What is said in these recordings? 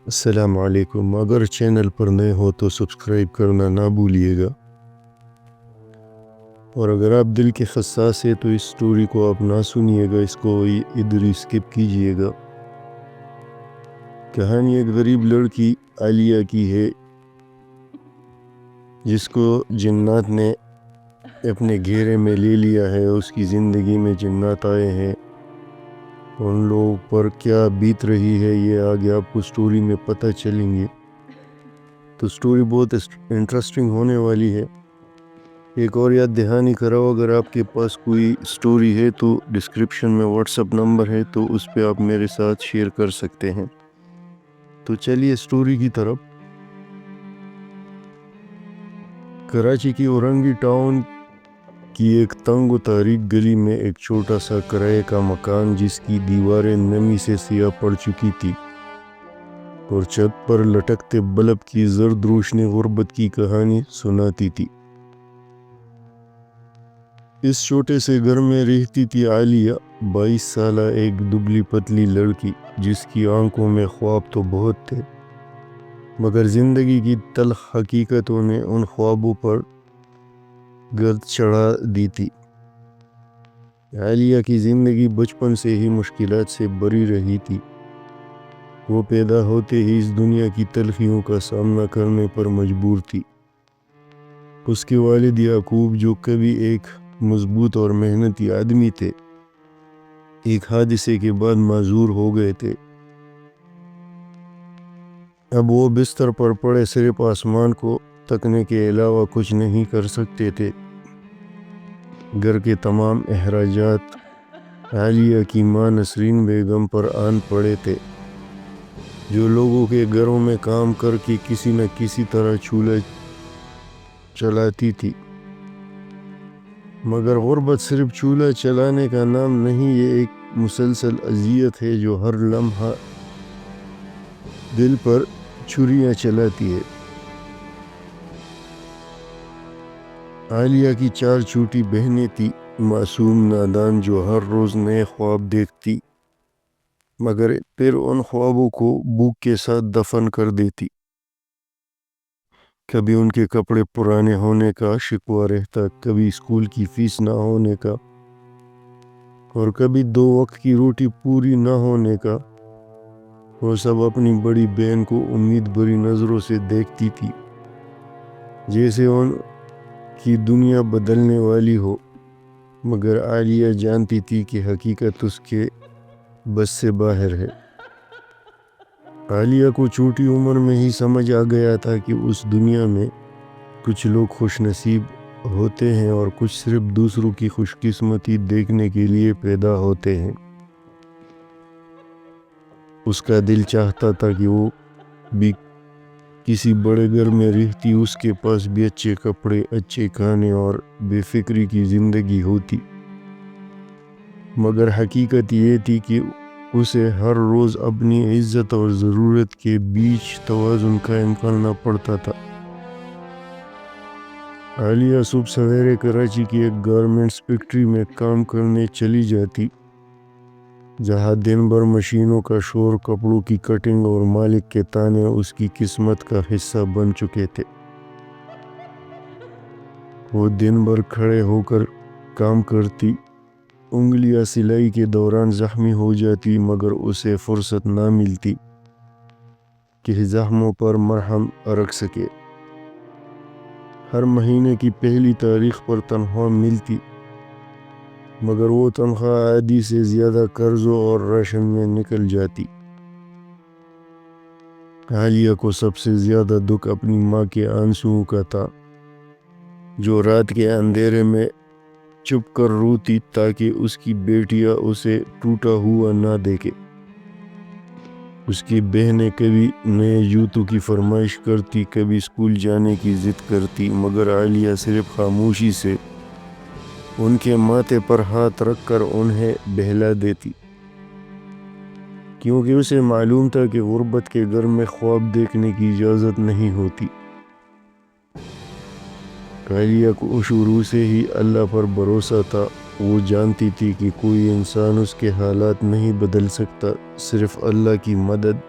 السلام علیکم. اگر چینل پر نئے ہو تو سبسکرائب کرنا نہ بھولیے گا، اور اگر آپ دل کے حساس ہیں تو اس سٹوری کو آپ نہ سنیے گا، اس کو ادھر ہی سکپ کیجئے گا. کہانی ایک غریب لڑکی عالیہ کی ہے جس کو جنات نے اپنے گھیرے میں لے لیا ہے. اس کی زندگی میں جنات آئے ہیں، ان لوگوں پر کیا بیت رہی ہے یہ آگے آپ کو سٹوری میں پتہ چلیں گے. تو سٹوری بہت انٹرسٹنگ ہونے والی ہے. ایک اور یاد دہانی کراؤ، اگر آپ کے پاس کوئی سٹوری ہے تو ڈسکرپشن میں واٹس اپ نمبر ہے، تو اس پہ آپ میرے ساتھ شیئر کر سکتے ہیں. تو چلیے سٹوری کی طرف. کراچی کی اورنگی ٹاؤن کی ایک تنگ و تاریک گلی میں ایک چھوٹا سا کرائے کا مکان، جس کی دیواریں نمی سے سیاہ پڑ چکی تھی اور چھت پر لٹکتے بلب کی زرد روشنی غربت کی کہانی سناتی تھی. اس چھوٹے سے گھر میں رہتی تھی عالیہ، 22 سالہ، ایک دبلی پتلی لڑکی جس کی آنکھوں میں خواب تو بہت تھے، مگر زندگی کی تلخ حقیقتوں نے ان خوابوں پر گرد چڑھا دی تھی. عالیہ کی زندگی بچپن سے ہی مشکلات سے بری رہی تھی. وہ پیدا ہوتے ہی اس دنیا کی تلخیوں کا سامنا کرنے پر مجبور تھی. اس کے والد یعقوب، جو کبھی ایک مضبوط اور محنتی آدمی تھے، ایک حادثے کے بعد معذور ہو گئے تھے. اب وہ بستر پر پڑے صرف آسمان کو تکنے کے علاوہ کچھ نہیں کر سکتے تھے. گھر کے تمام اخراجات عالیہ کی ماں نسرین بیگم پر آن پڑے تھے، جو لوگوں کے گھروں میں کام کر کے کسی نہ کسی طرح چولہا چلاتی تھی. مگر غربت صرف چولہا چلانے کا نام نہیں، یہ ایک مسلسل اذیت ہے جو ہر لمحہ دل پر چھریاں چلاتی ہے. عالیہ کی 4 چھوٹی بہنیں تھی، معصوم، نادان، جو ہر روز نئے خواب دیکھتی مگر پھر ان خوابوں کو بھوک کے ساتھ دفن کر دیتی. کبھی ان کے کپڑے پرانے ہونے کا شکوہ رہتا، کبھی اسکول کی فیس نہ ہونے کا، اور کبھی 2 وقت کی روٹی پوری نہ ہونے کا. وہ سب اپنی بڑی بہن کو امید بھری نظروں سے دیکھتی تھی، جیسے ان کی دنیا بدلنے والی ہو. مگر عالیہ جانتی تھی کہ حقیقت اس کے بس سے باہر ہے. عالیہ کو چھوٹی عمر میں ہی سمجھ آ گیا تھا کہ اس دنیا میں کچھ لوگ خوش نصیب ہوتے ہیں اور کچھ صرف دوسروں کی خوش قسمتی دیکھنے کے لیے پیدا ہوتے ہیں. اس کا دل چاہتا تھا کہ وہ بھی کسی بڑے گھر میں رہتی، اس کے پاس بھی اچھے کپڑے، اچھے کھانے اور بے فکری کی زندگی ہوتی. مگر حقیقت یہ تھی کہ اسے ہر روز اپنی عزت اور ضرورت کے بیچ توازن قائم کرنا پڑتا تھا. عالیہ صبح سویرے کراچی کی ایک گارمنٹس فیکٹری میں کام کرنے چلی جاتی، جہاں دن بھر مشینوں کا شور، کپڑوں کی کٹنگ اور مالک کے تانے اس کی قسمت کا حصہ بن چکے تھے. وہ دن بھر کھڑے ہو کر کام کرتی، انگلیاں سلائی کے دوران زخمی ہو جاتی، مگر اسے فرصت نہ ملتی کہ زخموں پر مرہم رکھ سکے. ہر مہینے کی پہلی تاریخ پر تنخواہ ملتی، مگر وہ تنخواہ آدھی سے زیادہ قرضوں اور راشن میں نکل جاتی. عالیہ کو سب سے زیادہ دکھ اپنی ماں کے آنسوؤں کا تھا، جو رات کے اندھیرے میں چھپ کر روتی تاکہ اس کی بیٹیاں اسے ٹوٹا ہوا نہ دیکھے. اس کی بہنیں کبھی نئے جوتوں کی فرمائش کرتی، کبھی اسکول جانے کی ضد کرتی، مگر عالیہ صرف خاموشی سے ان کے ماتھے پر ہاتھ رکھ کر انہیں بہلا دیتی، کیونکہ اسے معلوم تھا کہ غربت کے گھر میں خواب دیکھنے کی اجازت نہیں ہوتی. عالیہ کو شروع سے ہی اللہ پر بھروسہ تھا. وہ جانتی تھی کہ کوئی انسان اس کے حالات نہیں بدل سکتا، صرف اللہ کی مدد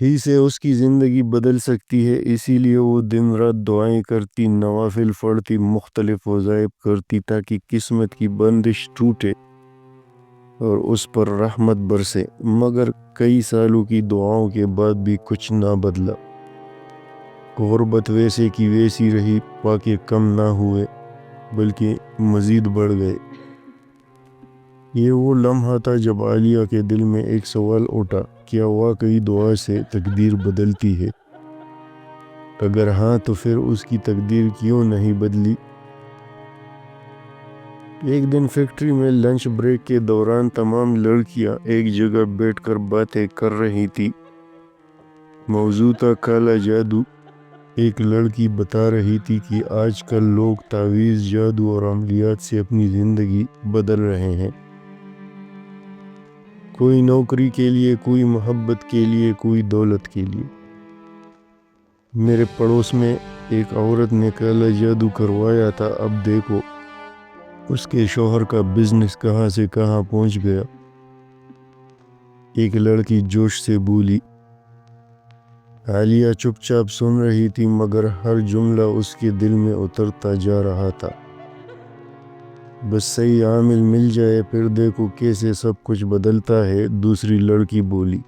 ہی سے اس کی زندگی بدل سکتی ہے۔ اسی لیے وہ دن رات دعائیں کرتی، نوافل پڑھتی، مختلف وظائف کرتی تاکہ قسمت کی بندش ٹوٹے اور اس پر رحمت برسے۔ مگر کئی سالوں کی دعاؤں کے بعد بھی کچھ نہ بدلا۔ غربت ویسے کی ویسی رہی، پاکے کم نہ ہوئے بلکہ مزید بڑھ گئے۔ یہ وہ لمحہ تھا جب عالیہ کے دل میں ایک سوال اٹھا، کیا واقعی دعا سے تقدیر بدلتی ہے؟ اگر ہاں تو پھر اس کی تقدیر کیوں نہیں بدلی؟ ایک دن فیکٹری میں لنچ بریک کے دوران تمام لڑکیاں ایک جگہ بیٹھ کر باتیں کر رہی تھی۔ موضوع تھا کالا جادو۔ ایک لڑکی بتا رہی تھی کہ آج کل لوگ تعویذ، جادو اور عملیات سے اپنی زندگی بدل رہے ہیں۔ کوئی نوکری کے لیے، کوئی محبت کے لیے، کوئی دولت کے لیے۔ میرے پڑوس میں ایک عورت نے کالا جادو کروایا تھا، اب دیکھو اس کے شوہر کا بزنس کہاں سے کہاں پہنچ گیا۔ ایک لڑکی جوش سے بولی۔ عالیہ چپ چاپ سن رہی تھی، مگر ہر جملہ اس کے دل میں اترتا جا رہا تھا۔ بس صحیح عامل مل جائے پھر دیکھو کیسے سب کچھ بدلتا ہے، دوسری لڑکی بولی۔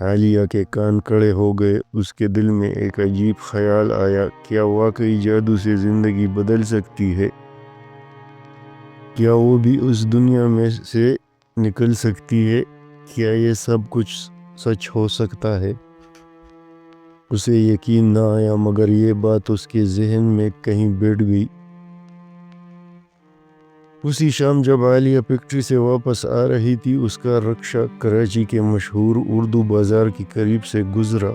عالیہ کے کان کھڑے ہو گئے، اس کے دل میں ایک عجیب خیال آیا، کیا واقعی جادو سے زندگی بدل سکتی ہے؟ کیا وہ بھی اس دنیا میں سے نکل سکتی ہے؟ کیا یہ سب کچھ سچ ہو سکتا ہے؟ اسے یقین نہ آیا، مگر یہ بات اس کے ذہن میں کہیں بیٹھ گئی۔ اسی شام جب عالیہ فیکٹری سے واپس آ رہی تھی، اس کا رکشہ کراچی کے مشہور اردو بازار کے قریب سے گزرا۔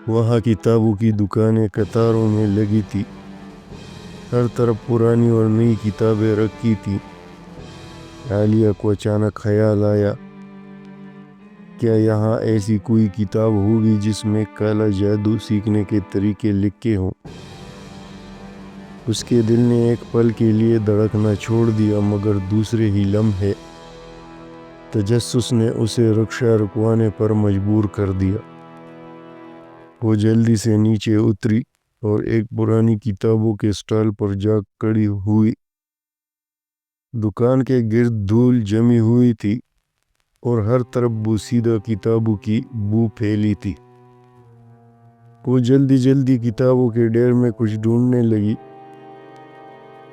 وہاں کتابوں کی دکانیں قطاروں میں لگی تھی، ہر طرف پرانی اور نئی کتابیں رکھی تھی۔ عالیہ کو اچانک خیال آیا، کیا یہاں ایسی کوئی کتاب ہوگی جس میں کالا جادو سیکھنے کے طریقے لکھے ہوں؟ اس کے دل نے ایک پل کے لیے دھڑکنا چھوڑ دیا، مگر دوسرے ہی لمحے تجسس نے اسے رکشہ رکوانے پر مجبور کر دیا۔ وہ جلدی سے نیچے اتری اور ایک پرانی کتابوں کے سٹال پر جا کھڑی ہوئی۔ دکان کے گرد دھول جمی ہوئی تھی اور ہر طرف بوسیدہ کتابوں کی بو پھیلی تھی۔ وہ جلدی کتابوں کے ڈھیر میں کچھ ڈھونڈنے لگی،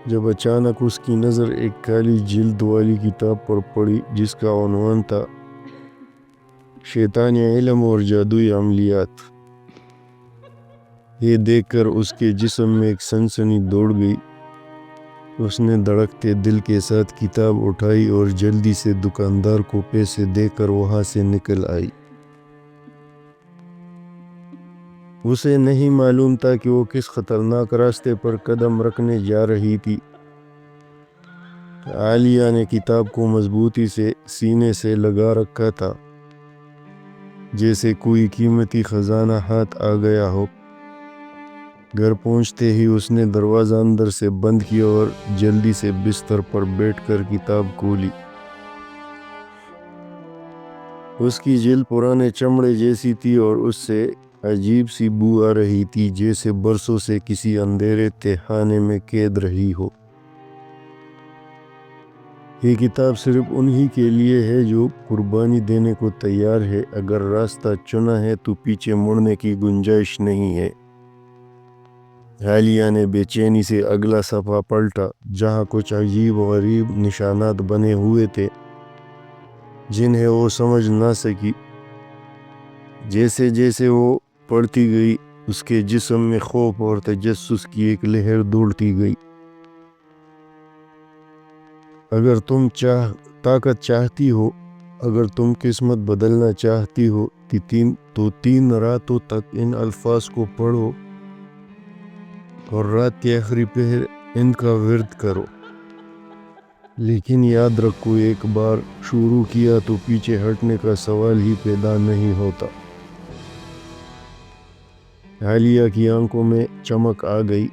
جب اچانک اس کی نظر ایک کالی جلد والی کتاب پر پڑی جس کا عنوان تھا شیطانی علم اور جادوئی عملیات۔ یہ دیکھ کر اس کے جسم میں ایک سنسنی دوڑ گئی۔ اس نے دھڑکتے دل کے ساتھ کتاب اٹھائی اور جلدی سے دکاندار کو پیسے دے کر وہاں سے نکل آئی۔ اسے نہیں معلوم تھا کہ وہ کس خطرناک راستے پر قدم رکھنے جا رہی تھی۔ عالیہ نے کتاب کو مضبوطی سے سینے سے لگا رکھا تھا، جیسے کوئی قیمتی خزانہ ہاتھ آ گیا ہو۔ گھر پہنچتے ہی اس نے دروازہ اندر سے بند کیا اور جلدی سے بستر پر بیٹھ کر کتاب کھولی۔ اس کی جلد پرانے چمڑے جیسی تھی اور اس سے عجیب سی بو آ رہی تھی، جیسے برسوں سے کسی اندھیرے تہخانے میں قید رہی ہو۔ یہ کتاب صرف انہی کے لیے ہے جو قربانی دینے کو تیار ہے، اگر راستہ چنا ہے تو پیچھے مڑنے کی گنجائش نہیں ہے۔ عالیہ نے بے چینی سے اگلا صفحہ پلٹا، جہاں کچھ عجیب و غریب نشانات بنے ہوئے تھے جنہیں وہ سمجھ نہ سکی۔ جیسے جیسے وہ پڑھتی گئی، اس کے جسم میں خوف اور تجسس کی ایک لہر دوڑتی گئی۔ اگر تم طاقت چاہتی ہو، اگر تم قسمت بدلنا چاہتی ہو تو 3 راتوں تک ان الفاظ کو پڑھو اور رات کے آخری پہر ان کا ورد کرو۔ لیکن یاد رکھو، ایک بار شروع کیا تو پیچھے ہٹنے کا سوال ہی پیدا نہیں ہوتا۔ عالیہ کی آنکھوں میں چمک آ گئی۔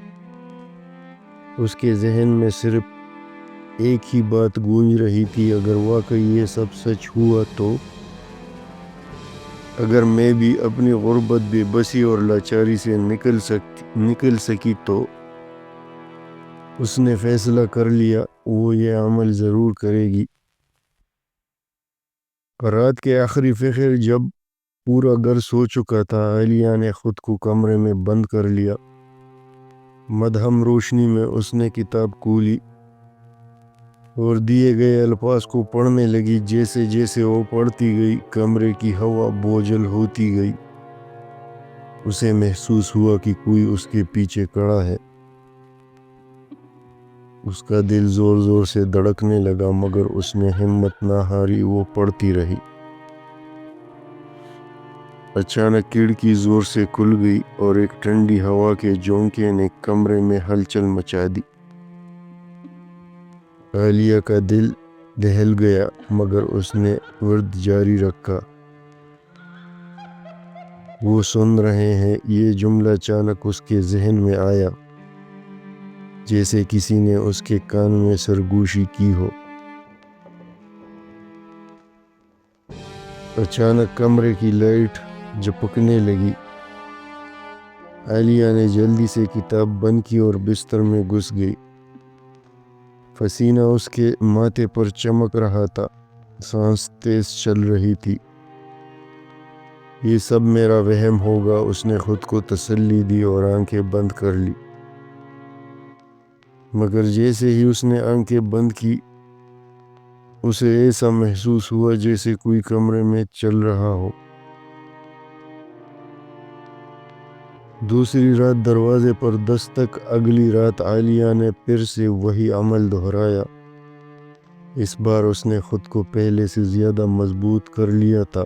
اس کے ذہن میں صرف ایک ہی بات گونج رہی تھی، اگر واقعی یہ سب سچ ہوا تو، اگر میں بھی اپنی غربت، بے بسی اور لاچاری سے نکل سکی تو۔ اس نے فیصلہ کر لیا، وہ یہ عمل ضرور کرے گی۔ رات کے آخری فخر جب پورا گھر سو چکا تھا، عالیہ نے خود کو کمرے میں بند کر لیا۔ مدھم روشنی میں اس نے کتاب کھولی اور دیے گئے الفاظ کو پڑھنے لگی۔ جیسے جیسے وہ پڑھتی گئی، کمرے کی ہوا بوجھل ہوتی گئی۔ اسے محسوس ہوا کہ کوئی اس کے پیچھے کھڑا ہے۔ اس کا دل زور زور سے دھڑکنے لگا، مگر اس نے ہمت نہ ہاری، وہ پڑھتی رہی۔ اچانک کھڑکی زور سے کھل گئی اور ایک ٹھنڈی ہوا کے جھونکے نے کمرے میں ہلچل مچا دی۔ عالیہ کا دل دہل گیا، مگر اس نے ورد جاری رکھا۔ وہ سن رہے ہیں، یہ جملہ اچانک اس کے ذہن میں آیا، جیسے کسی نے اس کے کان میں سرگوشی کی ہو۔ اچانک کمرے کی لائٹ جھپکنے لگی۔ عالیہ نے جلدی سے کتاب بند کی اور بستر میں گھس گئی۔ پسینہ اس کے ماتھے پر چمک رہا تھا، سانس تیز چل رہی تھی۔ یہ سب میرا وہم ہوگا، اس نے خود کو تسلی دی اور آنکھیں بند کر لی۔ مگر جیسے ہی اس نے آنکھیں بند کی، اسے ایسا محسوس ہوا جیسے کوئی کمرے میں چل رہا ہو۔ دوسری رات دروازے پر دستک۔ اگلی رات عالیہ نے پھر سے وہی عمل دہرایا۔ اس بار اس نے خود کو پہلے سے زیادہ مضبوط کر لیا تھا۔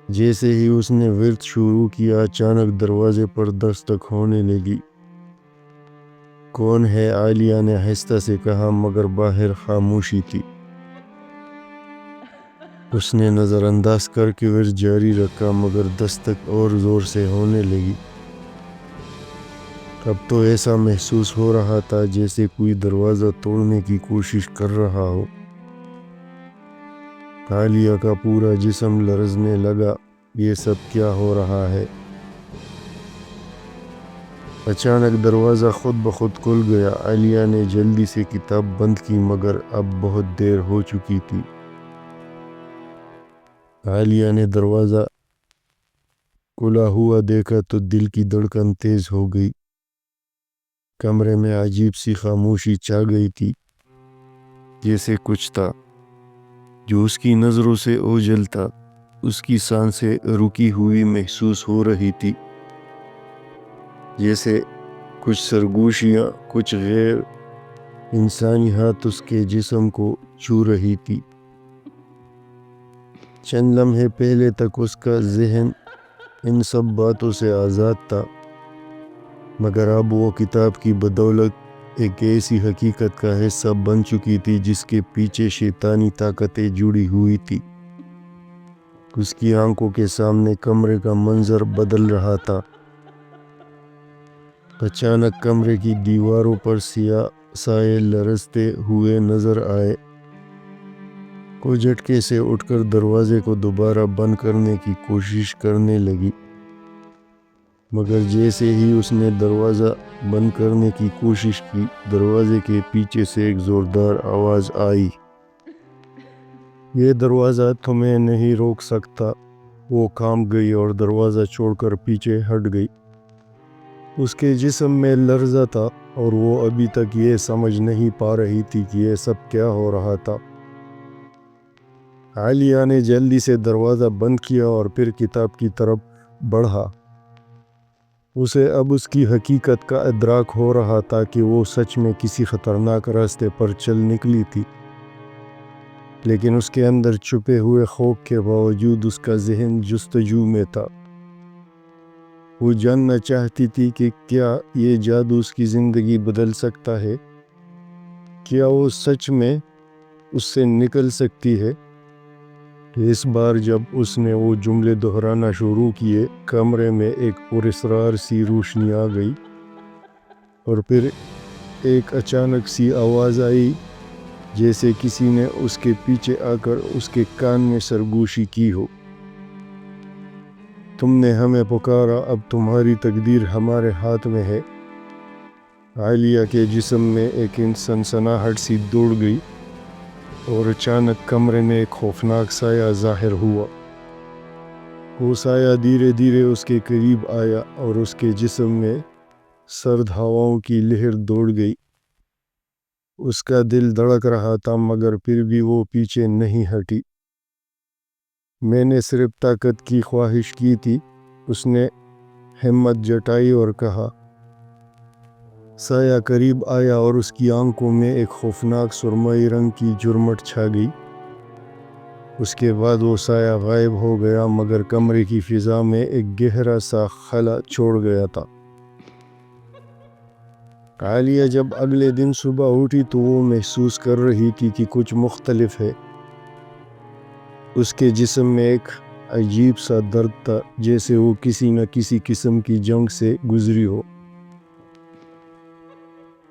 جیسے ہی اس نے ورد شروع کیا، اچانک دروازے پر دستک ہونے لگی۔ کون ہے؟ عالیہ نے آہستہ سے کہا، مگر باہر خاموشی تھی۔ اس نے نظر انداز کر کے ورد جاری رکھا، مگر دستک اور زور سے ہونے لگی۔ اب تو ایسا محسوس ہو رہا تھا جیسے کوئی دروازہ توڑنے کی کوشش کر رہا ہو۔ عالیہ کا پورا جسم لرزنے لگا۔ یہ سب کیا ہو رہا ہے؟ اچانک دروازہ خود بخود کھل گیا۔ عالیہ نے جلدی سے کتاب بند کی، مگر اب بہت دیر ہو چکی تھی۔ عالیہ نے دروازہ کھلا ہوا دیکھا تو دل کی دھڑکن تیز ہو گئی۔ کمرے میں عجیب سی خاموشی چھا گئی تھی، جیسے کچھ تھا جو اس کی نظروں سے اوجھل تھا۔ اس کی سانسیں رکی ہوئی محسوس ہو رہی تھی، جیسے کچھ سرگوشیاں، کچھ غیر انسانی ہاتھ اس کے جسم کو چھو رہی تھی۔ چند لمحے پہلے تک اس کا ذہن ان سب باتوں سے آزاد تھا، مگر اب وہ کتاب کی بدولت ایک ایسی حقیقت کا حصہ بن چکی تھی جس کے پیچھے شیطانی طاقتیں جڑی ہوئی تھی۔ اس کی آنکھوں کے سامنے کمرے کا منظر بدل رہا تھا۔ اچانک کمرے کی دیواروں پر سیاہ سائے لرزتے ہوئے نظر آئے۔ وہ جھٹکے سے اٹھ کر دروازے کو دوبارہ بند کرنے کی کوشش کرنے لگی، مگر جیسے ہی اس نے دروازہ بند کرنے کی کوشش کی، دروازے کے پیچھے سے ایک زوردار آواز آئی، یہ دروازہ تمہیں نہیں روک سکتا۔ وہ کانپ گئی اور دروازہ چھوڑ کر پیچھے ہٹ گئی۔ اس کے جسم میں لرزہ تھا اور وہ ابھی تک یہ سمجھ نہیں پا رہی تھی کہ یہ سب کیا ہو رہا تھا۔ عالیہ نے جلدی سے دروازہ بند کیا اور پھر کتاب کی طرف بڑھا۔ اسے اب اس کی حقیقت کا ادراک ہو رہا تھا کہ وہ سچ میں کسی خطرناک راستے پر چل نکلی تھی، لیکن اس کے اندر چھپے ہوئے خوف کے باوجود اس کا ذہن جستجو میں تھا۔ وہ جاننا چاہتی تھی کہ کیا یہ جادو اس کی زندگی بدل سکتا ہے؟ کیا وہ سچ میں اس سے نکل سکتی ہے؟ اس بار جب اس نے وہ جملے دہرانا شروع کیے کمرے میں ایک پراسرار سی روشنی آ گئی اور پھر ایک اچانک سی آواز آئی جیسے کسی نے اس کے پیچھے آ کر اس کے کان میں سرگوشی کی ہو۔ تم نے ہمیں پکارا، اب تمہاری تقدیر ہمارے ہاتھ میں ہے۔ عالیہ کے جسم میں ایک سنسناہٹ سی دوڑ گئی اور اچانک کمرے میں ایک خوفناک سایہ ظاہر ہوا۔ وہ سایہ دھیرے دھیرے اس کے قریب آیا اور اس کے جسم میں سرد ہواؤں کی لہر دوڑ گئی۔ اس کا دل دھڑک رہا تھا مگر پھر بھی وہ پیچھے نہیں ہٹی۔ میں نے صرف طاقت کی خواہش کی تھی، اس نے ہمت جٹائی اور کہا۔ سایہ قریب آیا اور اس کی آنکھوں میں ایک خوفناک سرمئی رنگ کی جھرمٹ چھا گئی۔ اس کے بعد وہ سایہ غائب ہو گیا مگر کمرے کی فضا میں ایک گہرا سا خلا چھوڑ گیا تھا۔ عالیہ جب اگلے دن صبح اٹھی تو وہ محسوس کر رہی تھی کہ کچھ مختلف ہے۔ اس کے جسم میں ایک عجیب سا درد تھا، جیسے وہ کسی نہ کسی قسم کی جنگ سے گزری ہو۔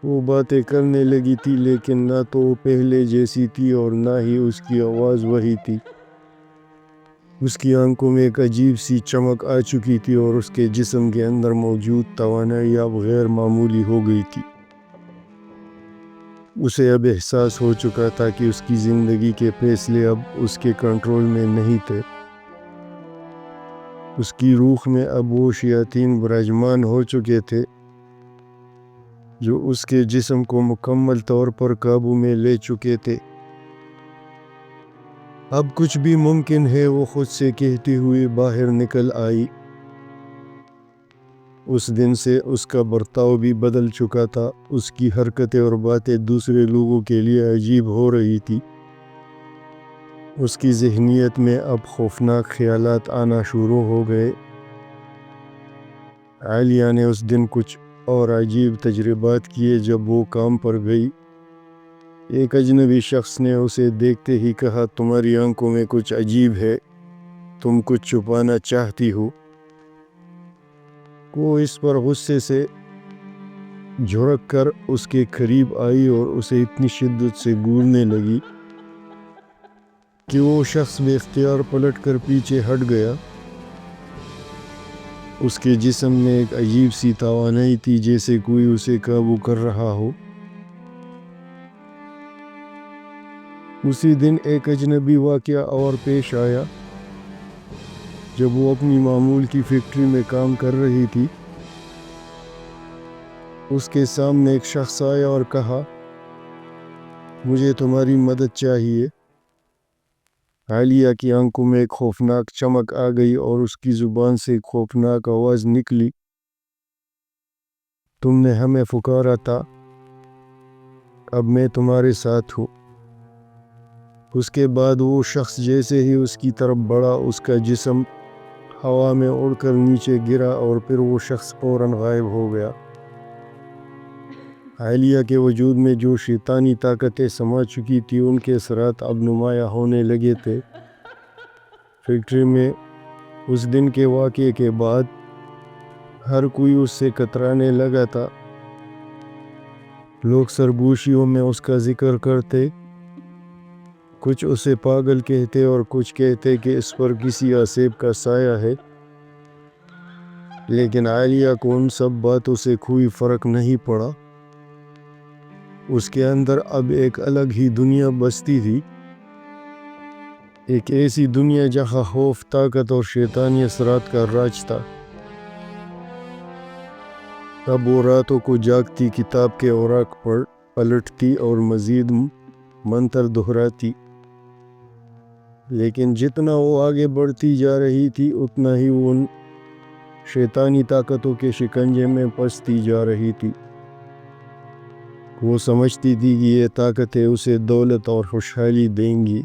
وہ باتیں کرنے لگی تھی لیکن نہ تو وہ پہلے جیسی تھی اور نہ ہی اس کی آواز وہی تھی۔ اس کی آنکھوں میں ایک عجیب سی چمک آ چکی تھی اور اس کے جسم کے اندر موجود توانائی اب غیر معمولی ہو گئی تھی۔ اسے اب احساس ہو چکا تھا کہ اس کی زندگی کے فیصلے اب اس کے کنٹرول میں نہیں تھے۔ اس کی روح میں اب وہ شیاطین براجمان ہو چکے تھے جو اس کے جسم کو مکمل طور پر قابو میں لے چکے تھے۔ اب کچھ بھی ممکن ہے، وہ خود سے کہتی ہوئی باہر نکل آئی۔ اس دن سے اس کا برتاؤ بھی بدل چکا تھا، اس کی حرکتیں اور باتیں دوسرے لوگوں کے لیے عجیب ہو رہی تھی۔ اس کی ذہنیت میں اب خوفناک خیالات آنا شروع ہو گئے۔ عالیہ نے اس دن کچھ اور عجیب تجربات کیے جب وہ کام پر گئی۔ ایک اجنبی شخص نے اسے دیکھتے ہی کہا، تمہاری آنکھوں میں کچھ عجیب ہے، تم کچھ چھپانا چاہتی ہو۔ وہ اس پر غصے سے جھڑک کر اس کے قریب آئی اور اسے اتنی شدت سے گھورنے لگی کہ وہ شخص بے اختیار پلٹ کر پیچھے ہٹ گیا۔ اس کے جسم میں ایک عجیب سی توانائی تھی، جیسے کوئی اسے قابو کر رہا ہو۔ اسی دن ایک اجنبی واقعہ اور پیش آیا۔ جب وہ اپنی معمول کی فیکٹری میں کام کر رہی تھی، اس کے سامنے ایک شخص آیا اور کہا، مجھے تمہاری مدد چاہیے۔ عالیہ کی آنکھوں میں ایک خوفناک چمک آ گئی اور اس کی زبان سے ایک خوفناک آواز نکلی، تم نے ہمیں پکارا تھا، اب میں تمہارے ساتھ ہوں۔ اس کے بعد وہ شخص جیسے ہی اس کی طرف بڑھا، اس کا جسم ہوا میں اڑ کر نیچے گرا اور پھر وہ شخص فوراً غائب ہو گیا۔ عالیہ کے وجود میں جو شیطانی طاقتیں سما چکی تھی، ان کے اثرات اب نمایاں ہونے لگے تھے۔ فیکٹری میں اس دن کے واقعے کے بعد ہر کوئی اس سے کترانے لگا تھا۔ لوگ سرگوشیوں میں اس کا ذکر کرتے، کچھ اسے پاگل کہتے اور کچھ کہتے کہ اس پر کسی عذاب کا سایہ ہے۔ لیکن عالیہ کو ان سب باتوں سے کوئی فرق نہیں پڑا۔ اس کے اندر اب ایک الگ ہی دنیا بستی تھی، ایک ایسی دنیا جہاں خوف، طاقت اور شیطانی اثرات کا راج تھا۔ اب وہ راتوں کو جاگتی، کتاب کے اوراق پلٹتی اور مزید منتر دہراتی، لیکن جتنا وہ آگے بڑھتی جا رہی تھی اتنا ہی وہ ان شیطانی طاقتوں کے شکنجے میں پھنستی جا رہی تھی۔ وہ سمجھتی تھی کہ یہ طاقتیں اسے دولت اور خوشحالی دیں گی،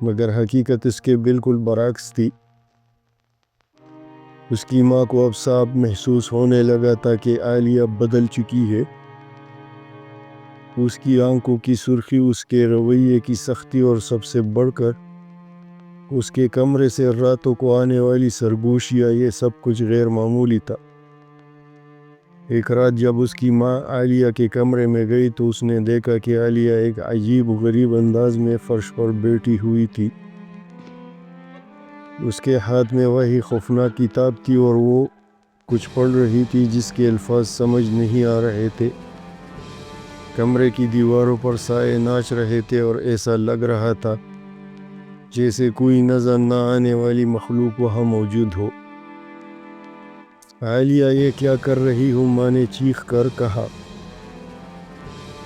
مگر حقیقت اس کے بالکل برعکس تھی۔ اس کی ماں کو اب صاف محسوس ہونے لگا تھا کہ عالیہ بدل چکی ہے۔ اس کی آنکھوں کی سرخی، اس کے رویے کی سختی اور سب سے بڑھ کر اس کے کمرے سے راتوں کو آنے والی سرگوشیاں، یہ سب کچھ غیر معمولی تھا۔ ایک رات جب اس کی ماں عالیہ کے کمرے میں گئی تو اس نے دیکھا کہ عالیہ ایک عجیب غریب انداز میں فرش پر بیٹھی ہوئی تھی۔ اس کے ہاتھ میں وہی خوفناک کتاب تھی اور وہ کچھ پڑھ رہی تھی جس کے الفاظ سمجھ نہیں آ رہے تھے۔ کمرے کی دیواروں پر سائے ناچ رہے تھے اور ایسا لگ رہا تھا جیسے کوئی نظر نہ آنے والی مخلوق وہاں موجود ہو۔ عالیہ، یہ کیا کر رہی ہو؟ ماں نے چیخ کر کہا۔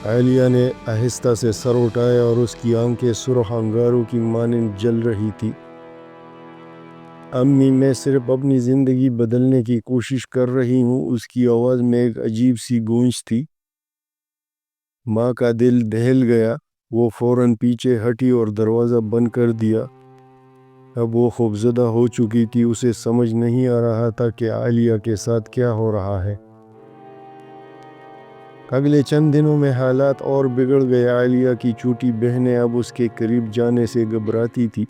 عالیہ نے آہستہ سے سر اٹھایا اور اس کی آنکھیں سرخ انگاروں کی مانند جل رہی تھی۔ امی، میں صرف اپنی زندگی بدلنے کی کوشش کر رہی ہوں۔ اس کی آواز میں ایک عجیب سی گونج تھی۔ ماں کا دل دہل گیا۔ وہ فوراً پیچھے ہٹی اور دروازہ بند کر دیا۔ اب وہ خوفزدہ ہو چکی تھی۔ اسے سمجھ نہیں آ رہا تھا کہ عالیہ کے ساتھ کیا ہو رہا ہے۔ اگلے چند دنوں میں حالات اور بگڑ گئے۔ عالیہ کی چھوٹی بہنیں اب اس کے قریب جانے سے گھبراتی تھی۔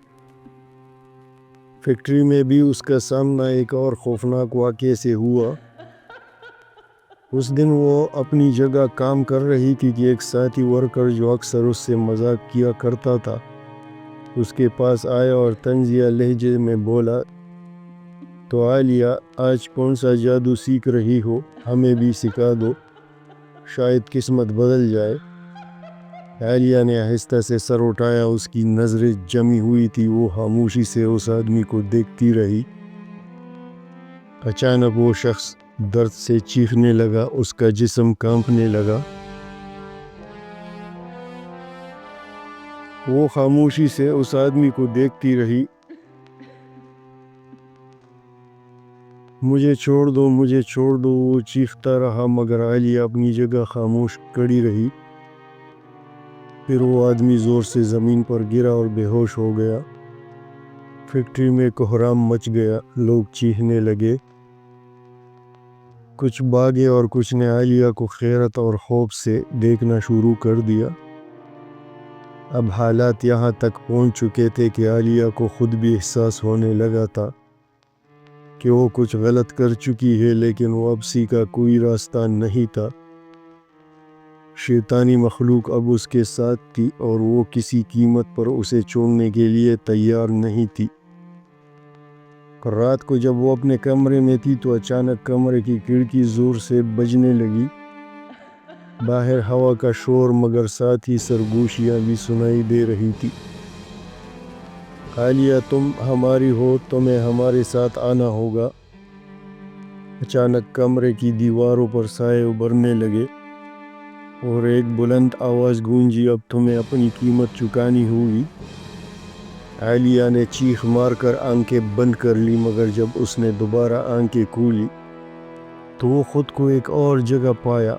فیکٹری میں بھی اس کا سامنا ایک اور خوفناک واقعے سے ہوا۔ اس دن وہ اپنی جگہ کام کر رہی تھی کہ ایک ساتھی ورکر جو اکثر اس سے مذاق کیا کرتا تھا اس کے پاس آیا اور طنزیہ لہجے میں بولا، تو عالیہ، آج کون سا جادو سیکھ رہی ہو؟ ہمیں بھی سکھا دو، شاید قسمت بدل جائے۔ عالیہ نے آہستہ سے سر اٹھایا۔ اس کی نظریں جمی ہوئی تھی۔ وہ خاموشی سے اس آدمی کو دیکھتی رہی۔ اچانک وہ شخص درد سے چیخنے لگا۔ اس کا جسم کانپنے لگا۔ وہ خاموشی سے اس آدمی کو دیکھتی رہی۔ مجھے چھوڑ دو، مجھے چھوڑ دو، وہ چیختا رہا، مگر عالیہ اپنی جگہ خاموش کھڑی رہی۔ پھر وہ آدمی زور سے زمین پر گرا اور بے ہوش ہو گیا۔ فیکٹری میں کوہرام مچ گیا۔ لوگ چیخنے لگے۔ کچھ بھاگے اور کچھ نے عالیہ کو حیرت اور خوف سے دیکھنا شروع کر دیا۔ اب حالات یہاں تک پہنچ چکے تھے کہ عالیہ کو خود بھی احساس ہونے لگا تھا کہ وہ کچھ غلط کر چکی ہے، لیکن واپسی کا کوئی راستہ نہیں تھا۔ شیطانی مخلوق اب اس کے ساتھ تھی اور وہ کسی قیمت پر اسے چھوڑنے کے لیے تیار نہیں تھی۔ رات کو جب وہ اپنے کمرے میں تھی تو اچانک کمرے کی کھڑکی زور سے بجنے لگی۔ باہر ہوا کا شور، مگر ساتھ ہی سرگوشیاں بھی سنائی دے رہی تھی۔ عالیہ، تم ہماری ہو، تمہیں ہمارے ساتھ آنا ہوگا۔ اچانک کمرے کی دیواروں پر سائے ابھرنے لگے اور ایک بلند آواز گونجی، اب تمہیں اپنی قیمت چکانی ہوگی۔ عالیہ نے چیخ مار کر آنکھیں بند کر لی، مگر جب اس نے دوبارہ آنکھیں کھولی تو وہ خود کو ایک اور جگہ پایا۔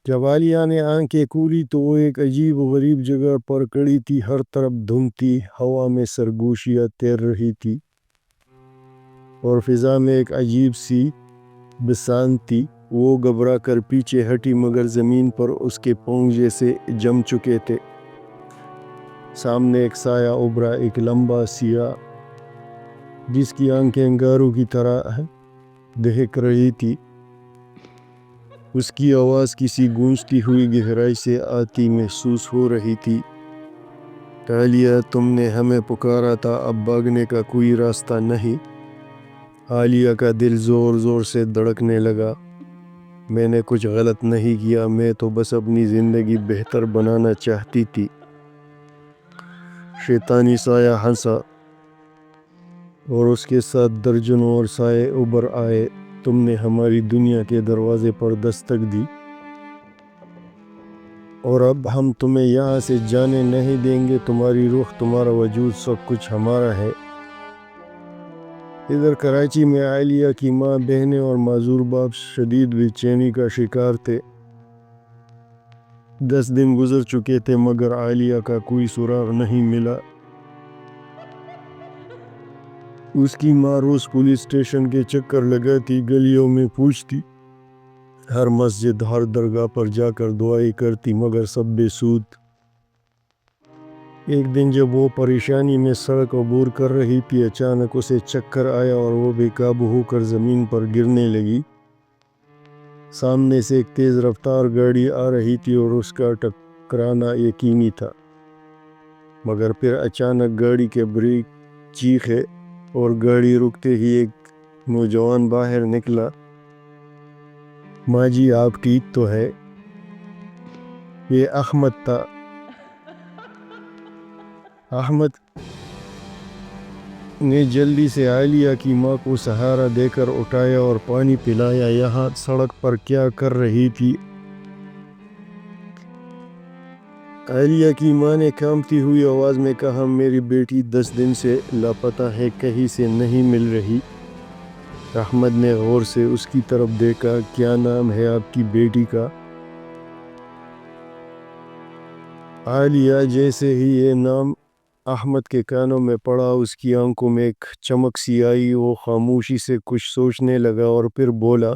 جب عالیہ نے آنکھیں کھولی تو وہ ایک عجیب و غریب جگہ پر کھڑی تھی۔ ہر طرف دھند تھی، ہوا میں سرگوشیاں تیر رہی تھی اور فضا میں ایک عجیب سی بسانت تھی۔ وہ گھبرا کر پیچھے ہٹی، مگر زمین پر اس کے پاؤں جیسے جم چکے تھے۔ سامنے ایک سایہ ابھرا، ایک لمبا سیاہ جس کی آنکھیں انگاروں کی طرح دہک رہی تھی۔ اس کی آواز کسی گونجتی ہوئی گہرائی سے آتی محسوس ہو رہی تھی۔ عالیہ، تم نے ہمیں پکارا تھا، اب بھاگنے کا کوئی راستہ نہیں۔ عالیہ کا دل زور زور سے دھڑکنے لگا۔ میں نے کچھ غلط نہیں کیا، میں تو بس اپنی زندگی بہتر بنانا چاہتی تھی۔ شیطانی سایہ ہنسا اور اس کے ساتھ درجنوں اور سائے ابھر آئے۔ تم نے ہماری دنیا کے دروازے پر دستک دی اور اب ہم تمہیں یہاں سے جانے نہیں دیں گے۔ تمہاری روح، تمہارا وجود، سب کچھ ہمارا ہے۔ ادھر کراچی میں عالیہ کی ماں، بہنیں اور معذور باپ شدید بے چینی کا شکار تھے۔ 10 دن گزر چکے تھے مگر عالیہ کا کوئی سراغ نہیں ملا۔ اس کی ماں روز پولیس اسٹیشن کے چکر لگاتی، گلیوں میں پوچھتی، ہر مسجد، ہر درگاہ پر جا کر دعائیں کرتی، مگر سب بے سود۔ ایک دن جب وہ پریشانی میں سڑک عبور کر رہی تھی اچانک اسے چکر آیا اور وہ بے قابو ہو کر زمین پر گرنے لگی۔ سامنے سے ایک تیز رفتار گاڑی آ رہی تھی اور اس کا ٹکرانا یقینی تھا، مگر پھر اچانک گاڑی کے بریک چیخے اور گاڑی رکتے ہی ایک نوجوان باہر نکلا۔ ماں جی آپ ٹھیک تو ہے؟ یہ احمد تھا۔ احمد نے جلدی سے عالیہ کی ماں کو سہارا دے کر اٹھایا اور پانی پلایا۔ یہاں سڑک پر کیا کر رہی تھی؟ عالیہ کی ماں نے کانپتی ہوئی آواز میں کہا، میری بیٹی 10 دن سے لاپتہ ہے، کہیں سے نہیں مل رہی۔ احمد نے غور سے اس کی طرف دیکھا۔ کیا نام ہے آپ کی بیٹی کا؟ عالیہ۔ جیسے ہی یہ نام احمد کے کانوں میں پڑا اس کی آنکھوں میں ایک چمک سی آئی۔ وہ خاموشی سے کچھ سوچنے لگا اور پھر بولا،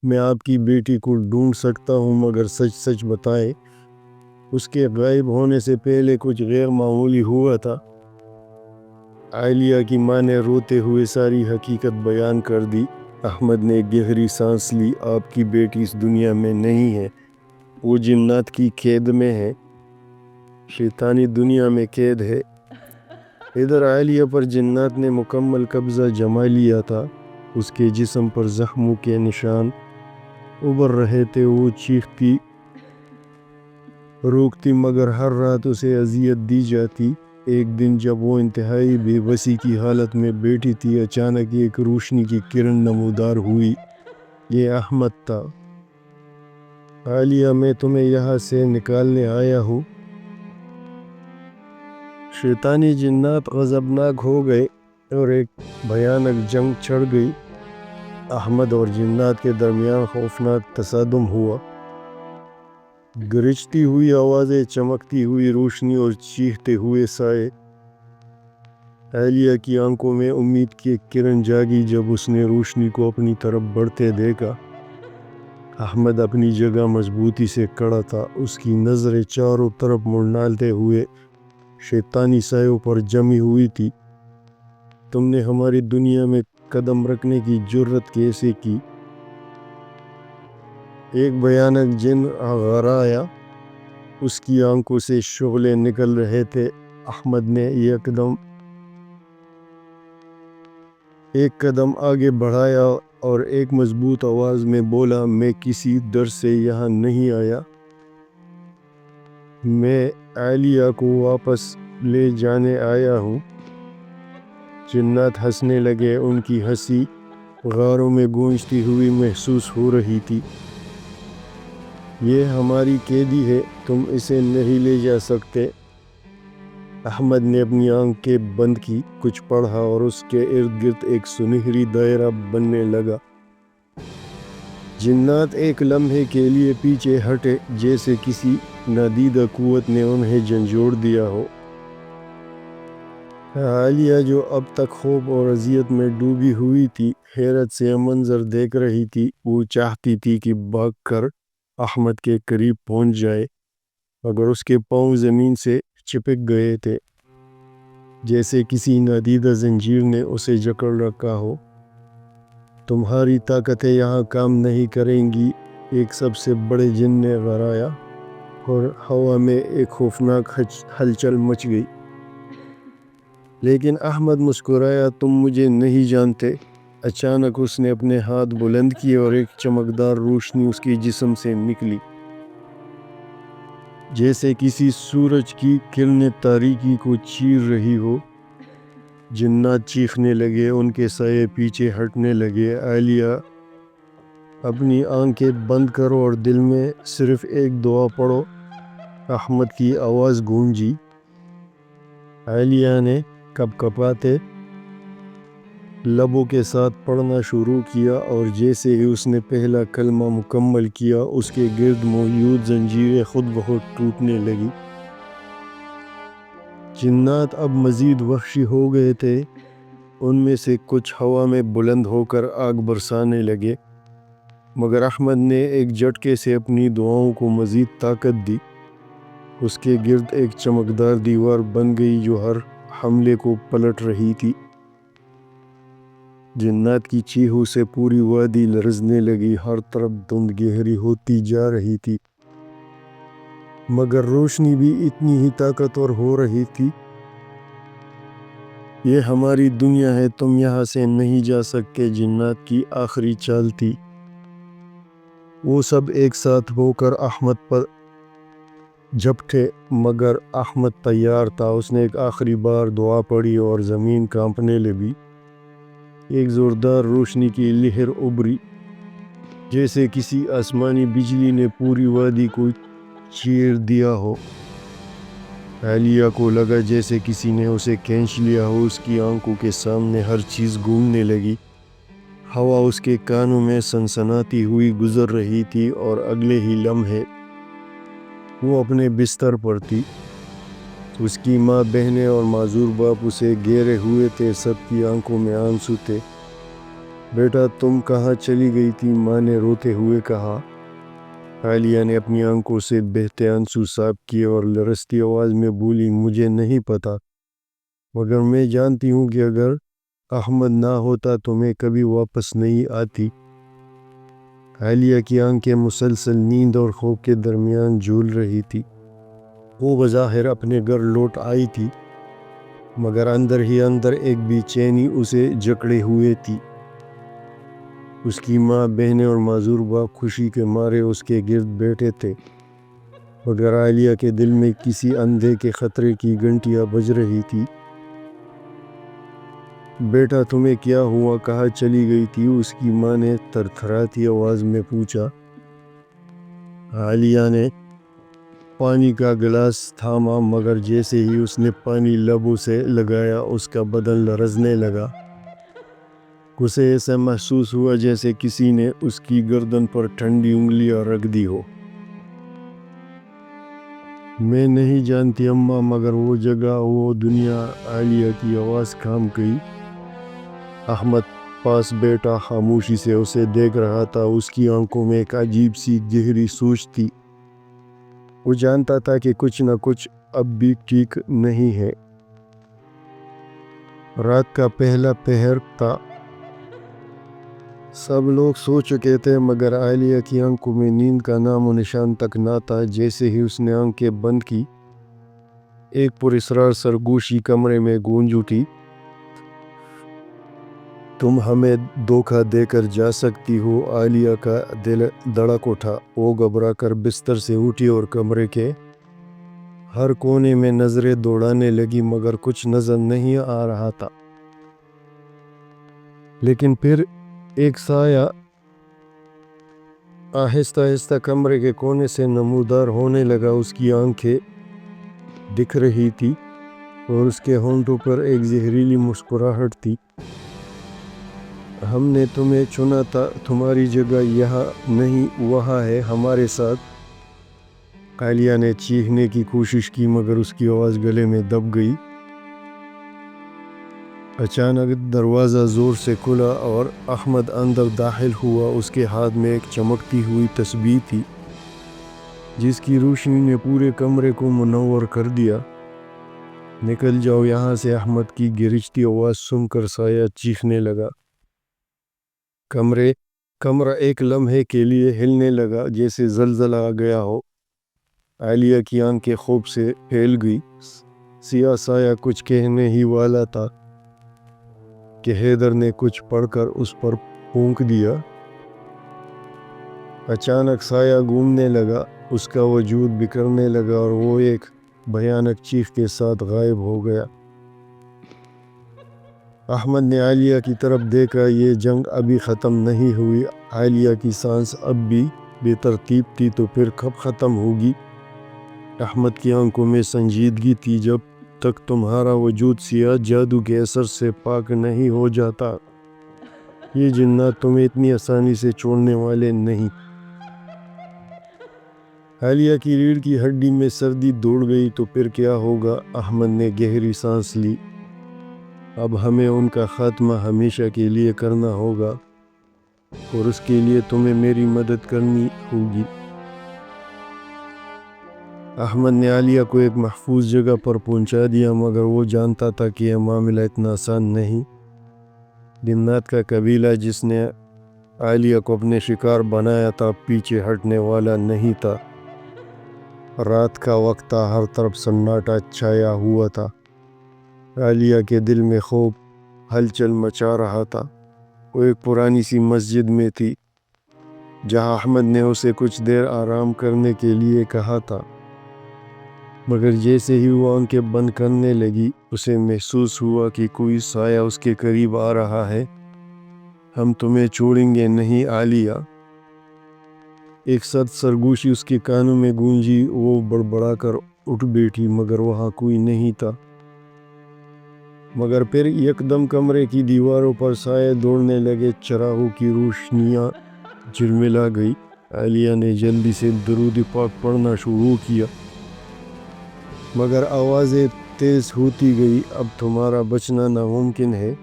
میں آپ کی بیٹی کو ڈھونڈ سکتا ہوں، مگر سچ سچ بتائیں اس کے غائب ہونے سے پہلے کچھ غیر معمولی ہوا تھا۔ عالیہ کی ماں نے روتے ہوئے ساری حقیقت بیان کر دی۔ احمد نے گہری سانس لی۔ آپ کی بیٹی اس دنیا میں نہیں ہے، وہ جنات کی قید میں ہے، شیطانی دنیا میں قید ہے۔ ادھر عالیہ پر جنات نے مکمل قبضہ جما لیا تھا۔ اس کے جسم پر زخموں کے نشان ابھر رہے تھے۔ وہ چیختی روکتی مگر ہر رات اسے اذیت دی جاتی۔ ایک دن جب وہ انتہائی بے بسی کی حالت میں بیٹھی تھی اچانک ایک روشنی کی کرن نمودار ہوئی۔ یہ احمد تھا۔ عالیہ میں تمہیں یہاں سے نکالنے آیا ہوں۔ شیطانی جنات غضبناک ہو گئے اور ایک بھیانک جنگ چھڑ گئی۔ احمد اور جنات کے درمیان خوفناک تصادم ہوا۔ گرجتی ہوئی آوازیں، چمکتی ہوئی روشنی اور چیختے ہوئے سائے۔ عالیہ کی آنکھوں میں امید کی ایک کرن جاگی جب اس نے روشنی کو اپنی طرف بڑھتے دیکھا۔ احمد اپنی جگہ مضبوطی سے کھڑا تھا، اس کی نظریں چاروں طرف منڈلاتے ہوئے شیطانی سایوں پر جمی ہوئی تھی۔ تم نے ہماری دنیا میں قدم رکھنے کی جرت کیسے کی؟ ایک بھیانک جن غرایا، اس کی آنکھوں سے شعلے نکل رہے تھے۔ احمد نے ایک قدم آگے بڑھایا اور ایک مضبوط آواز میں بولا، میں کسی ڈر سے یہاں نہیں آیا، میں عالیہ کو واپس لے جانے آیا ہوں۔ جنات ہنسنے لگے، ان کی ہنسی غاروں میں گونجتی ہوئی محسوس ہو رہی تھی۔ یہ ہماری قیدی ہے، تم اسے نہیں لے جا سکتے۔ احمد نے اپنی آنکھیں بند کی، کچھ پڑھا اور اس کے ارد گرد ایک سنہری دائرہ بننے لگا۔ جنات ایک لمحے کے لیے پیچھے ہٹے، جیسے کسی نادیدہ قوت نے انہیں جھنجھوڑ دیا ہو۔ عالیہ جو اب تک خوف اور اذیت میں ڈوبی ہوئی تھی، حیرت سے منظر دیکھ رہی تھی۔ وہ چاہتی تھی کہ بھاگ کر احمد کے قریب پہنچ جائے، مگر اس کے پاؤں زمین سے چپک گئے تھے، جیسے کسی نادیدہ زنجیر نے اسے جکڑ رکھا ہو۔ تمہاری طاقتیں یہاں کام نہیں کریں گی، ایک سب سے بڑے جن نے غرایا، اور ہوا میں ایک خوفناک ہلچل مچ گئی۔ لیکن احمد مسکرایا، تم مجھے نہیں جانتے۔ اچانک اس نے اپنے ہاتھ بلند کیے اور ایک چمکدار روشنی اس کے جسم سے نکلی، جیسے کسی سورج کی کرنیں تاریکی کو چیر رہی ہو۔ جنات چیخنے لگے، ان کے سائے پیچھے ہٹنے لگے۔ عالیہ اپنی آنکھیں بند کرو اور دل میں صرف ایک دعا پڑھو، احمد کی آواز گونجی۔ عالیہ نے کپ کپاتے لبوں کے ساتھ پڑھنا شروع کیا، اور جیسے ہی اس نے پہلا کلمہ مکمل کیا اس کے گرد موجود زنجیریں خود بخود ٹوٹنے لگی۔ جنات اب مزید وحشی ہو گئے تھے، ان میں سے کچھ ہوا میں بلند ہو کر آگ برسانے لگے، مگر احمد نے ایک جھٹکے سے اپنی دعاؤں کو مزید طاقت دی۔ اس کے گرد ایک چمکدار دیوار بن گئی جو ہر حملے کو پلٹ رہی تھی۔ جنات کی چیخوں سے پوری وادی لرزنے لگی، ہر طرف دھند گہری ہوتی جا رہی تھی، مگر روشنی بھی اتنی ہی طاقتور ہو رہی تھی۔ یہ ہماری دنیا ہے، تم یہاں سے نہیں جا سکتے، جنات کی آخری چال تھی۔ وہ سب ایک ساتھ ہو کر احمد پر جھپٹے، مگر احمد تیار تھا۔ اس نے ایک آخری بار دعا پڑھی اور زمین کانپنے لگی۔ ایک زوردار روشنی کی لہر ابھری، جیسے کسی آسمانی بجلی نے پوری وادی کو چیر دیا ہو۔ عالیہ کو لگا جیسے کسی نے اسے کھینچ لیا ہو۔ اس کی آنکھوں کے سامنے ہر چیز گھومنے لگی، ہوا اس کے کانوں میں سنسناتی ہوئی گزر رہی تھی، اور اگلے ہی لمحے وہ اپنے بستر پر تھی۔ اس کی ماں، بہنیں اور معذور باپ اسے گھیرے ہوئے تھے، سب کی آنکھوں میں آنسو تھے۔ بیٹا تم کہاں چلی گئی تھی؟ ماں نے روتے ہوئے کہا۔ عالیہ نے اپنی آنکھوں سے بہتے آنسو صاف کیے اور لرزتی آواز میں بولی، مجھے نہیں پتا، مگر میں جانتی ہوں کہ اگر احمد نہ ہوتا تو میں کبھی واپس نہیں آتی۔ عالیہ کی آنکھیں مسلسل نیند اور خوف کے درمیان جھول رہی تھی۔ وہ بظاہر اپنے گھر لوٹ آئی تھی، مگر اندر ہی اندر ایک بے چینی اسے جکڑے ہوئے تھی۔ اس کی ماں، بہنیں اور معذور باپ خوشی کے مارے اس کے گرد بیٹھے تھے، مگر عالیہ کے دل میں کسی اندھے کے خطرے کی گھنٹیاں بج رہی تھی۔ بیٹا تمہیں کیا ہوا؟ کہاں چلی گئی تھی؟ اس کی ماں نے تھرتھراتی آواز میں پوچھا۔ عالیہ نے پانی کا گلاس تھاما، مگر جیسے ہی اس نے پانی لبوں سے لگایا اس کا بدن لرزنے لگا۔ اسے ایسا محسوس ہوا جیسے کسی نے اس کی گردن پر ٹھنڈی انگلیاں رکھ دی ہو۔ میں نہیں جانتی اماں، مگر وہ جگہ، وہ دنیا۔ عالیہ کی آواز تھم گئی۔ احمد پاس بیٹھا خاموشی سے اسے دیکھ رہا تھا۔ اس کی آنکھوں میں ایک عجیب سی گہری سوچ تھی۔ وہ جانتا تھا کہ کچھ نہ کچھ اب بھی ٹھیک نہیں ہے۔ رات کا پہلا پہر تھا، سب لوگ سو چکے تھے، مگر عالیہ کی آنکھوں میں نیند کا نام و نشان تک نہ تھا۔ جیسے ہی اس نے آنکھیں بند کی، ایک پراسرار سرگوشی کمرے میں گونج اٹھی، تم ہمیں دھوکہ دے کر جا سکتی ہو؟ عالیہ کا دل دھڑک اٹھا۔ وہ گھبرا کر بستر سے اٹھی اور کمرے کے ہر کونے میں نظریں دوڑانے لگی، مگر کچھ نظر نہیں آ رہا تھا۔ لیکن پھر ایک سایہ آہستہ آہستہ کمرے کے کونے سے نمودار ہونے لگا۔ اس کی آنکھیں دکھ رہی تھی اور اس کے ہونٹوں پر ایک زہریلی مسکراہٹ تھی۔ ہم نے تمہیں چنا تھا، تمہاری جگہ یہاں نہیں، وہاں ہے، ہمارے ساتھ۔ عالیہ نے چیخنے کی کوشش کی، مگر اس کی آواز گلے میں دب گئی۔ اچانک دروازہ زور سے کھلا اور احمد اندر داخل ہوا۔ اس کے ہاتھ میں ایک چمکتی ہوئی تسبیح تھی، جس کی روشنی نے پورے کمرے کو منور کر دیا۔ نکل جاؤ یہاں سے، احمد کی گرجتی آواز سن کر سایہ چیخنے لگا۔ کمرہ ایک لمحے کے لیے ہلنے لگا، جیسے زلزلہ آ گیا ہو۔ عالیہ کی آنکھیں خوف سے پھیل گئی۔ سیاہ سایہ کچھ کہنے ہی والا تھا کہ حیدر نے کچھ پڑھ کر اس پر پھونک دیا۔ اچانک سایہ گھومنے لگا، اس کا وجود بکھرنے لگا اور وہ ایک بھیانک چیخ کے ساتھ غائب ہو گیا۔ احمد نے عالیہ کی طرف دیکھا۔ یہ جنگ ابھی ختم نہیں ہوئی۔ عالیہ کی سانس اب بھی بے ترتیب تھی، تو پھر کب ختم ہوگی؟ احمد کی آنکھوں میں سنجیدگی تھی۔ جب تک تمہارا وجود سیاہ جادو کے اثر سے پاک نہیں ہو جاتا، یہ جنات تمہیں اتنی آسانی سے چھوڑنے والے نہیں۔ عالیہ کی ریڑھ کی ہڈی میں سردی دوڑ گئی۔ تو پھر کیا ہوگا؟ احمد نے گہری سانس لی۔ اب ہمیں ان کا خاتمہ ہمیشہ کے لیے کرنا ہوگا، اور اس کے لیے تمہیں میری مدد کرنی ہوگی۔ احمد نے عالیہ کو ایک محفوظ جگہ پر پہنچا دیا، مگر وہ جانتا تھا کہ یہ معاملہ اتنا آسان نہیں۔ جنات کا قبیلہ جس نے عالیہ کو اپنے شکار بنایا تھا پیچھے ہٹنے والا نہیں تھا۔ رات کا وقت تھا، ہر طرف سناٹا چھایا ہوا تھا۔ عالیہ کے دل میں خوف ہلچل مچا رہا تھا۔ وہ ایک پرانی سی مسجد میں تھی جہاں احمد نے اسے کچھ دیر آرام کرنے کے لیے کہا تھا، مگر جیسے ہی وہ آنکھیں بند کرنے لگی اسے محسوس ہوا کہ کوئی سایہ اس کے قریب آ رہا ہے۔ ہم تمہیں چھوڑیں گے نہیں عالیہ، ایک سخت سرگوشی اس کے کانوں میں گونجی۔ وہ بڑبڑا کر اٹھ بیٹھی، مگر وہاں کوئی نہیں تھا۔ مگر پھر یکدم کمرے کی دیواروں پر سائے دوڑنے لگے، چراغوں کی روشنیاں جھلملا گئی۔ عالیہ نے جلدی سے درود پاک پڑھنا شروع کیا، مگر آوازیں تیز ہوتی گئی۔ اب تمہارا بچنا ناممکن ہے۔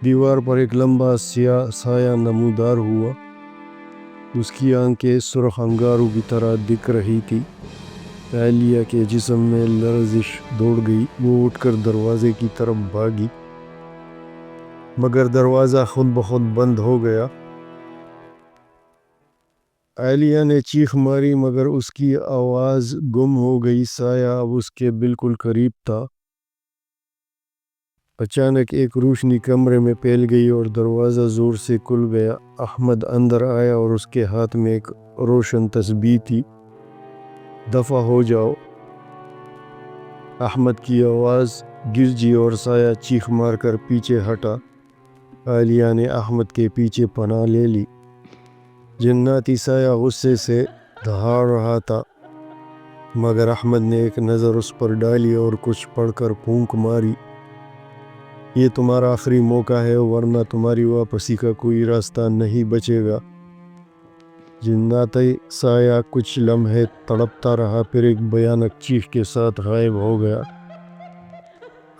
دیوار پر ایک لمبا سیاہ سایہ نمودار ہوا، اس کی آنکھیں سرخ انگاروں کی طرح دکھ رہی تھی۔ عالیہ کے جسم میں لرزش دوڑ گئی، وہ اٹھ کر دروازے کی طرف بھاگی، مگر دروازہ خود بخود بند ہو گیا۔ عالیہ نے چیخ ماری، مگر اس کی آواز گم ہو گئی۔ سایہ اب اس کے بالکل قریب تھا۔ اچانک ایک روشنی کمرے میں پھیل گئی اور دروازہ زور سے کھل گیا۔ احمد اندر آیا اور اس کے ہاتھ میں ایک روشن تسبیح تھی۔ دفع ہو جاؤ، احمد کی آواز گرجی اور سایہ چیخ مار کر پیچھے ہٹا۔ عالیہ نے احمد کے پیچھے پناہ لے لی۔ جناتی سایہ غصے سے دہاڑ رہا تھا، مگر احمد نے ایک نظر اس پر ڈالی اور کچھ پڑھ کر پھونک ماری۔ یہ تمہارا آخری موقع ہے، ورنہ تمہاری واپسی کا کوئی راستہ نہیں بچے گا۔ جناتی سایہ کچھ لمحے تڑپتا رہا، پھر ایک بھیانک چیخ کے ساتھ غائب ہو گیا۔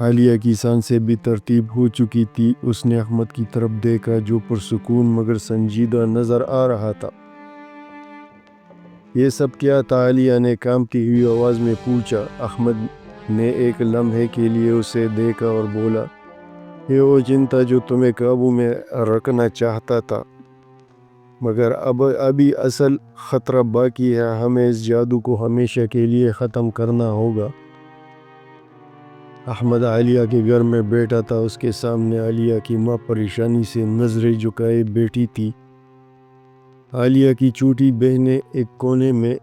عالیہ کی سانسیں بھی ترتیب ہو چکی تھی۔ اس نے احمد کی طرف دیکھا جو پرسکون مگر سنجیدہ نظر آ رہا تھا۔ یہ سب کیا تھا؟ عالیہ نے کانپتی ہوئی آواز میں پوچھا۔ احمد نے ایک لمحے کے لیے اسے دیکھا اور بولا، یہ وہ جن تھا جو تمہیں قابو میں رکھنا چاہتا تھا، مگر ابھی اصل خطرہ باقی ہے۔ ہمیں اس جادو کو ہمیشہ کے لیے ختم کرنا ہوگا۔ احمد عالیہ کے گھر میں بیٹھا تھا، اس کے سامنے عالیہ کی ماں پریشانی سے نظریں جھکائے بیٹھی تھی۔ عالیہ کی چھوٹی بہنیں ایک کونے میں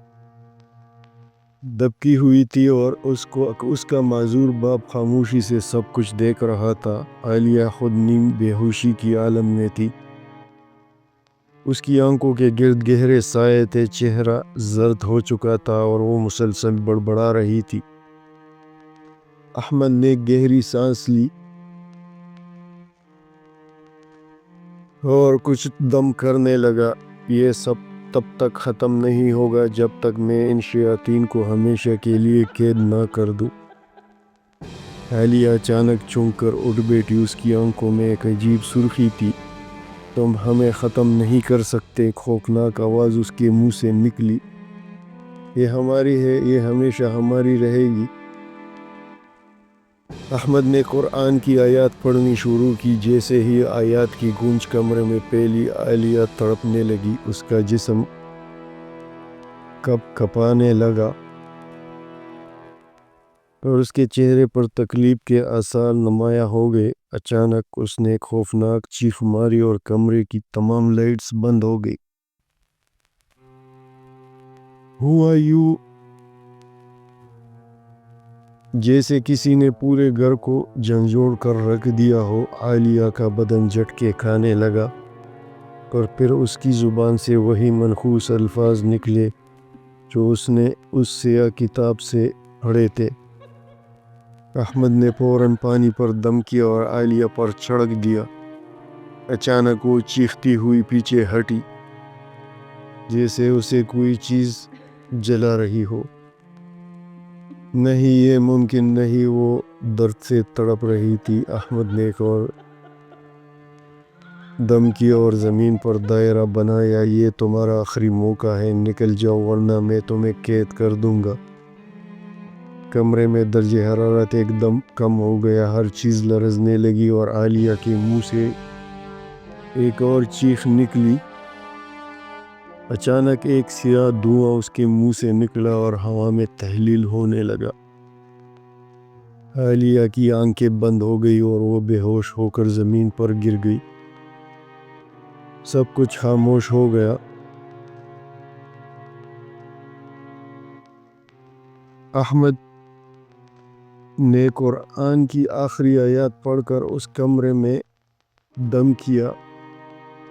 دبکی ہوئی تھی اور اس کا معذور باپ خاموشی سے سب کچھ دیکھ رہا تھا۔ عالیہ خود نیم بے ہوشی کی عالم میں تھی، اس کی آنکھوں کے گرد گہرے سائے تھے، چہرہ زرد ہو چکا تھا اور وہ مسلسل بڑبڑا رہی تھی۔ احمد نے گہری سانس لی اور کچھ دم کرنے لگا۔ یہ سب تب تک ختم نہیں ہوگا جب تک میں ان شیاطین کو ہمیشہ کے لیے قید نہ کر دوں۔ عالیہ اچانک چونک کر اٹھ بیٹھی، اس کی آنکھوں میں ایک عجیب سرخی تھی۔ تم ہمیں ختم نہیں کر سکتے، خوفناک آواز اس کے منہ سے نکلی۔ یہ ہماری ہے، یہ ہمیشہ ہماری رہے گی۔ احمد نے قرآن کی آیات پڑھنی شروع کی۔ جیسے ہی آیات کی گونج کمرے میں پھیلی، عالیہ تڑپنے لگی، اس کا جسم کپ کپانے لگا اور اس کے چہرے پر تکلیف کے آثار نمایاں ہو گئے۔ اچانک اس نے ایک خوفناک چیخ ماری اور کمرے کی تمام لائٹس بند ہو گئی۔ ہوا یوں جیسے کسی نے پورے گھر کو جھنجھوڑ کر رکھ دیا ہو۔ عالیہ کا بدن جھٹکے کھانے لگا اور پھر اس کی زبان سے وہی منحوس الفاظ نکلے جو اس نے اس سیاہ کتاب سے پڑھے تھے۔ احمد نے فوراً پانی پر دم کیا اور عالیہ پر چھڑک دیا۔ اچانک وہ چیختی ہوئی پیچھے ہٹی، جیسے اسے کوئی چیز جلا رہی ہو۔ نہیں، یہ ممکن نہیں، وہ درد سے تڑپ رہی تھی۔ احمد نے ایک اور دم کیا اور زمین پر دائرہ بنایا، یہ تمہارا آخری موقع ہے، نکل جاؤ ورنہ میں تمہیں قید کر دوں گا۔ کمرے میں درجہ حرارت ایک دم کم ہو گیا، ہر چیز لرزنے لگی اور عالیہ کے منہ سے ایک اور چیخ نکلی۔ اچانک ایک سیاہ دھواں اس کے منہ سے نکلا اور ہوا میں تحلیل ہونے لگا۔ عالیہ کی آنکھیں بند ہو گئی اور وہ بے ہوش ہو کر زمین پر گر گئی۔ سب کچھ خاموش ہو گیا۔ احمد نے قرآن کی آخری آیات پڑھ کر اس کمرے میں دم کیا۔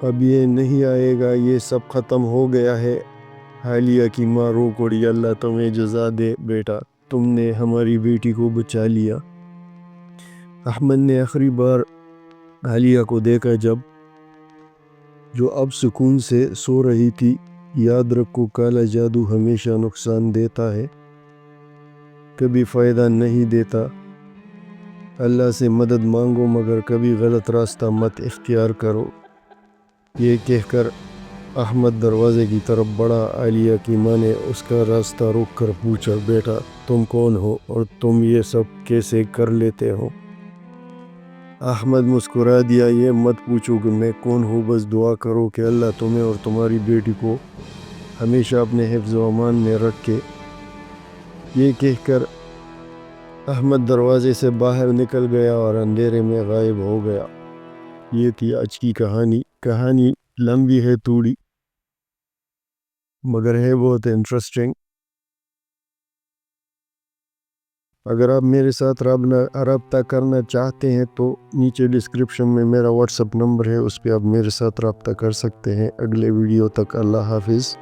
اب یہ نہیں آئے گا، یہ سب ختم ہو گیا ہے۔ عالیہ کی ماں رو پڑی، اللہ تمہیں جزا دے بیٹا، تم نے ہماری بیٹی کو بچا لیا۔ احمد نے آخری بار عالیہ کو دیکھا جو اب سکون سے سو رہی تھی۔ یاد رکھو، کالا جادو ہمیشہ نقصان دیتا ہے، کبھی فائدہ نہیں دیتا۔ اللہ سے مدد مانگو مگر کبھی غلط راستہ مت اختیار کرو۔ یہ کہہ کر احمد دروازے کی طرف بڑھا۔ عالیہ کی ماں نے اس کا راستہ روک کر پوچھا، بیٹا تم کون ہو اور تم یہ سب کیسے کر لیتے ہو؟ احمد مسکرا دیا، یہ مت پوچھو کہ میں کون ہوں، بس دعا کرو کہ اللہ تمہیں اور تمہاری بیٹی کو ہمیشہ اپنے حفظ و امان میں رکھے۔ یہ کہہ کر احمد دروازے سے باہر نکل گیا اور اندھیرے میں غائب ہو گیا۔ یہ تھی آج کی کہانی لمبی ہے تھوڑی، مگر ہے بہت انٹرسٹنگ۔ اگر آپ میرے ساتھ رابطہ کرنا چاہتے ہیں تو نیچے ڈسکرپشن میں میرا واٹس اپ نمبر ہے، اس پہ آپ میرے ساتھ رابطہ کر سکتے ہیں۔ اگلے ویڈیو تک اللہ حافظ۔